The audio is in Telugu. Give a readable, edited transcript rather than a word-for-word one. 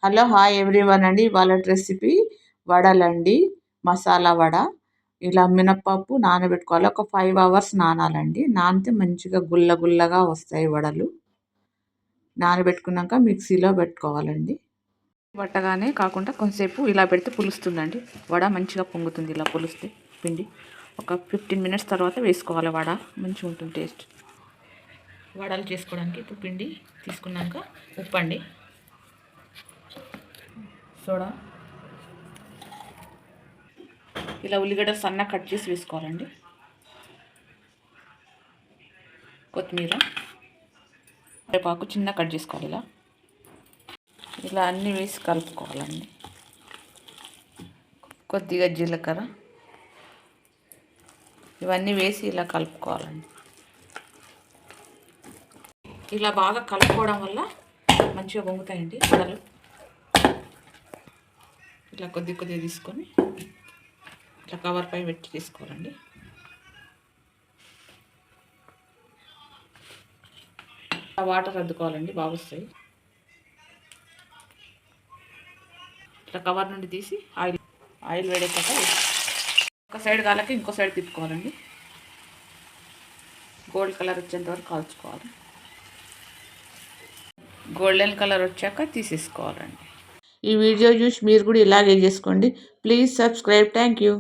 హలో హాయ్ ఎవ్రీవన్ అండి. ఇవాళ రెసిపీ వడలండి. మసాలా వడ. ఇలా మినప్పప్పు నానబెట్టుకోవాలి. ఒక 5 అవర్స్ నానాలండి. నానితే మంచిగా గుల్లగా వస్తాయి వడలు. నానబెట్టుకున్నాక మిక్సీలో పెట్టుకోవాలండి. పట్టగానే కాకుండా కొంతసేపు ఇలా పెడితే పులుస్తుందండి. వడ మంచిగా పొంగుతుంది ఇలా పులిస్తే పిండి. ఒక 15 మినిట్స్ తర్వాత వేసుకోవాలి వడ. మంచిగా ఉంటుంది టేస్ట్. వడలు చేసుకోవడానికి ఇప్పుడు పిండి తీసుకున్నాక ఉప్పు అండి, సోడా, ఇలా ఉల్లిగడ్డ సన్న కట్ చేసి వేసుకోవాలండి, కొత్తిమీర, కరివేపాకు చిన్న కట్ చేసుకోవాలి. ఇలా అన్నీ వేసి కలుపుకోవాలండి. కొద్దిగా జీలకర్ర, ఇవన్నీ వేసి ఇలా కలుపుకోవాలండి. ఇలా బాగా కలుపుకోవడం వల్ల మంచిగా పొంగుతాయండి వడలు. ఇట్లా కొద్దిగా తీసుకొని ఇట్లా కవర్ పై పెట్టి తీసుకోవాలండి. వాటర్ అద్దుకోవాలండి, బాగా వస్తాయి. ఇట్లా కవర్ నుండి తీసి ఆయిల్ వేడేసాక ఒక సైడ్ కాలకి ఇంకో సైడ్ తిప్పుకోవాలండి. గోల్డ్ కలర్ వచ్చేంత వరకు కాల్చుకోవాలి. గోల్డెన్ కలర్ వచ్చాక తీసేసుకోవాలండి. ఈ వీడియో చూసి మీరు కూడా ఇలాగే చేసుకోండి. Please subscribe. Thank you.